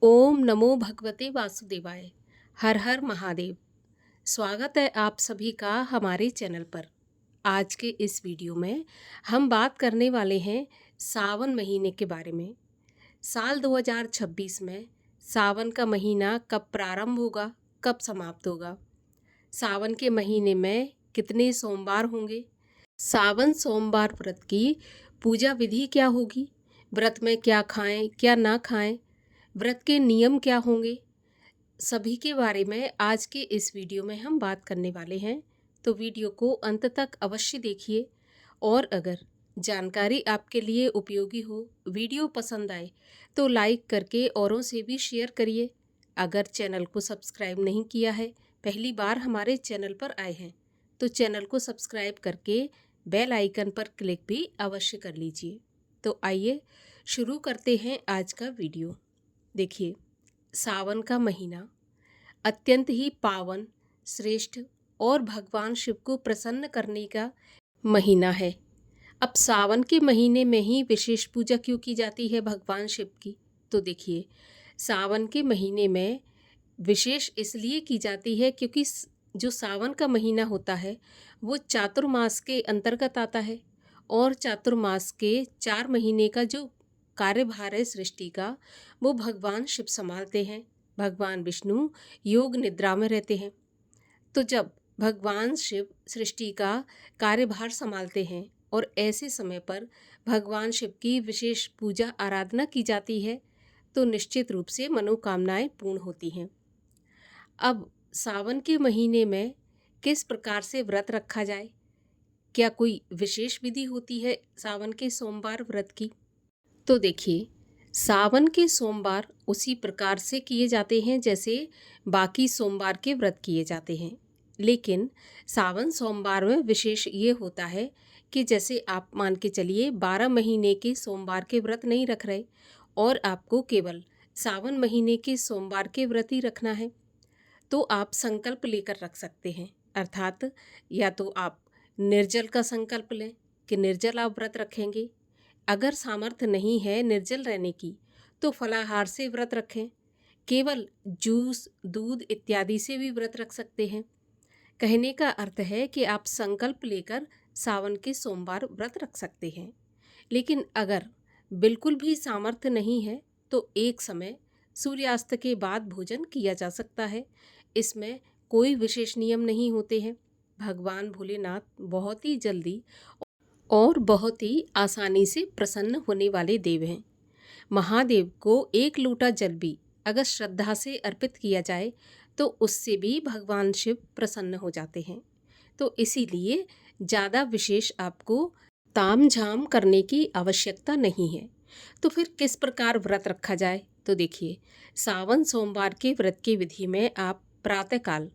ओम नमो भगवते वासुदेवाय। हर हर महादेव। स्वागत है आप सभी का हमारे चैनल पर। आज के इस वीडियो में हम बात करने वाले हैं सावन महीने के बारे में। साल 2026 में सावन का महीना कब प्रारंभ होगा, कब समाप्त होगा, सावन के महीने में कितने सोमवार होंगे, सावन सोमवार व्रत की पूजा विधि क्या होगी, व्रत में क्या खाएं क्या ना खाएं, व्रत के नियम क्या होंगे, सभी के बारे में आज के इस वीडियो में हम बात करने वाले हैं। तो वीडियो को अंत तक अवश्य देखिए और अगर जानकारी आपके लिए उपयोगी हो, वीडियो पसंद आए तो लाइक करके औरों से भी शेयर करिए। अगर चैनल को सब्सक्राइब नहीं किया है, पहली बार हमारे चैनल पर आए हैं, तो चैनल को सब्सक्राइब करके बेल आइकन पर क्लिक भी अवश्य कर लीजिए। तो आइए शुरू करते हैं आज का वीडियो। देखिए, सावन का महीना अत्यंत ही पावन, श्रेष्ठ और भगवान शिव को प्रसन्न करने का महीना है। अब सावन के महीने में ही विशेष पूजा क्यों की जाती है भगवान शिव की? तो देखिए, सावन के महीने में विशेष इसलिए की जाती है क्योंकि जो सावन का महीना होता है वो चातुर्मास के अंतर्गत आता है और चातुर्मास के 4 महीने का जो कार्यभार है सृष्टि का, वो भगवान शिव संभालते हैं। भगवान विष्णु योग निद्रा में रहते हैं। तो जब भगवान शिव सृष्टि का कार्यभार संभालते हैं और ऐसे समय पर भगवान शिव की विशेष पूजा आराधना की जाती है तो निश्चित रूप से मनोकामनाएं पूर्ण होती हैं। अब सावन के महीने में किस प्रकार से व्रत रखा जाए, क्या कोई विशेष विधि होती है सावन के सोमवार व्रत की? तो देखिए, सावन के सोमवार उसी प्रकार से किए जाते हैं जैसे बाकी सोमवार के व्रत किए जाते हैं, लेकिन सावन सोमवार में विशेष ये होता है कि जैसे आप मान के चलिए 12 महीने के सोमवार के व्रत नहीं रख रहे और आपको केवल सावन महीने के सोमवार के व्रत ही रखना है, तो आप संकल्प लेकर रख सकते हैं। अर्थात या तो आप निर्जल का संकल्प लें कि निर्जल आप व्रत रखेंगे। अगर सामर्थ्य नहीं है निर्जल रहने की तो फलाहार से व्रत रखें। केवल जूस, दूध इत्यादि से भी व्रत रख सकते हैं। कहने का अर्थ है कि आप संकल्प लेकर सावन के सोमवार व्रत रख सकते हैं। लेकिन अगर बिल्कुल भी सामर्थ्य नहीं है तो एक समय सूर्यास्त के बाद भोजन किया जा सकता है। इसमें कोई विशेष नियम नहीं होते हैं। भगवान भोलेनाथ बहुत ही जल्दी और बहुत ही आसानी से प्रसन्न होने वाले देव हैं। महादेव को एक लोटा जल भी अगर श्रद्धा से अर्पित किया जाए तो उससे भी भगवान शिव प्रसन्न हो जाते हैं। तो इसीलिए ज़्यादा विशेष आपको तामझाम करने की आवश्यकता नहीं है। तो फिर किस प्रकार व्रत रखा जाए? तो देखिए, सावन सोमवार के व्रत की विधि में आप प्रातःकाल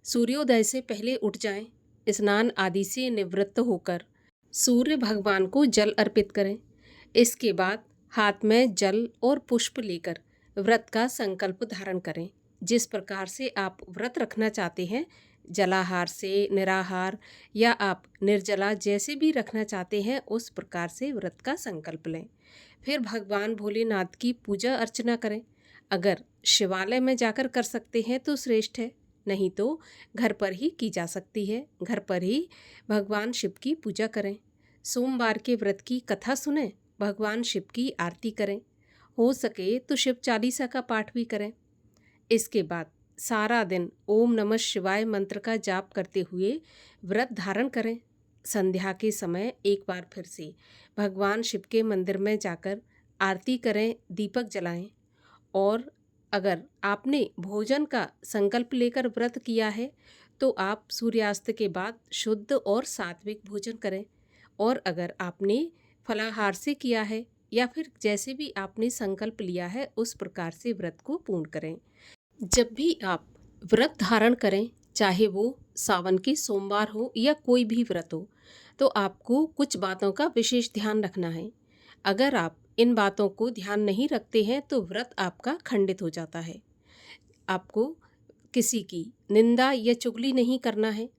सूर्योदय से पहले उठ जाएं, स्नान आदि से निवृत्त होकर सूर्य भगवान को जल अर्पित करें। इसके बाद हाथ में जल और पुष्प लेकर व्रत का संकल्प धारण करें। जिस प्रकार से आप व्रत रखना चाहते हैं, जलाहार से, निराहार या आप निर्जला जैसे भी रखना चाहते हैं, उस प्रकार से व्रत का संकल्प लें। फिर भगवान भोलेनाथ की पूजा अर्चना करें। अगर शिवालय में जाकर कर सकते हैं तो श्रेष्ठ है, नहीं तो घर पर ही की जा सकती है। घर पर ही भगवान शिव की पूजा करें। सोमवार के व्रत की कथा सुनें, भगवान शिव की आरती करें। हो सके तो शिव चालीसा का पाठ भी करें। इसके बाद सारा दिन ओम नमः शिवाय मंत्र का जाप करते हुए व्रत धारण करें। संध्या के समय एक बार फिर से भगवान शिव के मंदिर में जाकर आरती करें, दीपक जलाएं। और अगर आपने भोजन का संकल्प लेकर व्रत किया है तो आप सूर्यास्त के बाद शुद्ध और सात्विक भोजन करें। और अगर आपने फलाहार से किया है या फिर जैसे भी आपने संकल्प लिया है उस प्रकार से व्रत को पूर्ण करें। जब भी आप व्रत धारण करें, चाहे वो सावन के सोमवार हो या कोई भी व्रत हो, तो आपको कुछ बातों का विशेष ध्यान रखना है। अगर आप इन बातों को ध्यान नहीं रखते हैं तो व्रत आपका खंडित हो जाता है। आपको किसी की निंदा या चुगली नहीं करना है।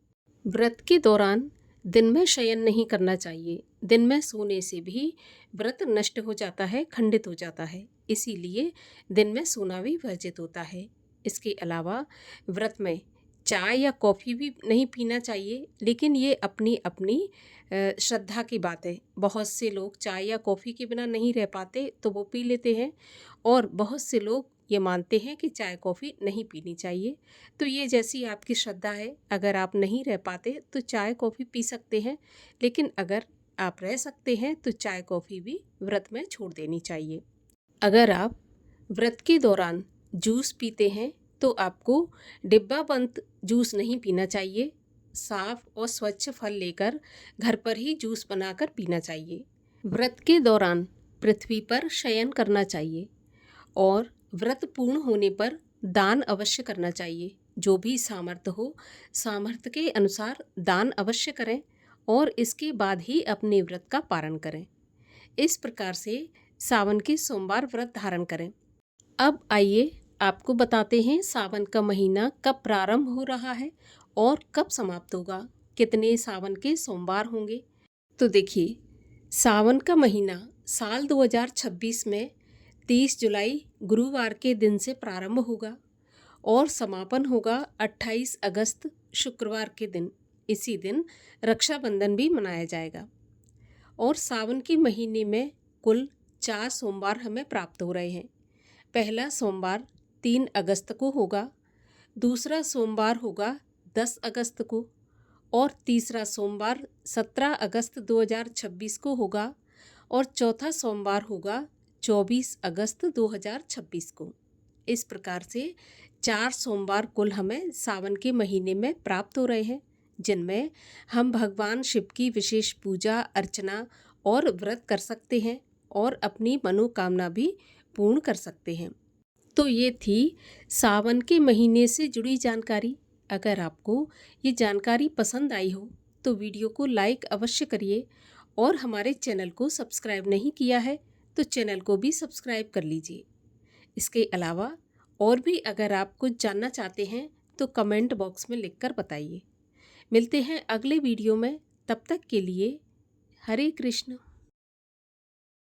व्रत के दौरान दिन में शयन नहीं करना चाहिए। दिन में सोने से भी व्रत नष्ट हो जाता है, खंडित हो जाता है। इसीलिए दिन में सोना भी वर्जित होता है। इसके अलावा व्रत में चाय या कॉफ़ी भी नहीं पीना चाहिए, लेकिन ये अपनी अपनी श्रद्धा की बात है। बहुत से लोग चाय या कॉफ़ी के बिना नहीं रह पाते तो वो पी लेते हैं, और बहुत से लोग ये मानते हैं कि चाय कॉफ़ी नहीं पीनी चाहिए। तो ये जैसी आपकी श्रद्धा है, अगर आप नहीं रह पाते तो चाय कॉफ़ी पी सकते हैं, लेकिन अगर आप रह सकते हैं तो चाय कॉफ़ी भी व्रत में छोड़ देनी चाहिए। अगर आप व्रत के दौरान जूस पीते हैं तो आपको डिब्बा बंद जूस नहीं पीना चाहिए। साफ और स्वच्छ फल लेकर घर पर ही जूस बनाकर पीना चाहिए। व्रत के दौरान पृथ्वी पर शयन करना चाहिए और व्रत पूर्ण होने पर दान अवश्य करना चाहिए। जो भी सामर्थ्य हो, सामर्थ्य के अनुसार दान अवश्य करें और इसके बाद ही अपने व्रत का पारण करें। इस प्रकार से सावन के सोमवार व्रत धारण करें। अब आइए आपको बताते हैं सावन का महीना कब प्रारंभ हो रहा है और कब समाप्त होगा, कितने सावन के सोमवार होंगे। तो देखिए, सावन का महीना साल 2026 में 30 जुलाई गुरुवार के दिन से प्रारंभ होगा और समापन होगा 28 अगस्त शुक्रवार के दिन। इसी दिन रक्षाबंधन भी मनाया जाएगा। और सावन के महीने में कुल 4 सोमवार हमें प्राप्त हो रहे हैं। पहला सोमवार 3 अगस्त को होगा, दूसरा सोमवार होगा 10 अगस्त को, और तीसरा सोमवार 17 अगस्त 2026 को होगा, और चौथा सोमवार होगा 24 अगस्त 2026 को। इस प्रकार से 4 सोमवार कुल हमें सावन के महीने में प्राप्त हो रहे हैं, जिनमें हम भगवान शिव की विशेष पूजा अर्चना और व्रत कर सकते हैं और अपनी मनोकामना भी पूर्ण कर सकते हैं। तो ये थी सावन के महीने से जुड़ी जानकारी। अगर आपको ये जानकारी पसंद आई हो तो वीडियो को लाइक अवश्य करिए, और हमारे चैनल को सब्सक्राइब नहीं किया है तो चैनल को भी सब्सक्राइब कर लीजिए। इसके अलावा और भी अगर आप कुछ जानना चाहते हैं तो कमेंट बॉक्स में लिखकर बताइए। मिलते हैं अगले वीडियो में, तब तक के लिए हरे कृष्ण।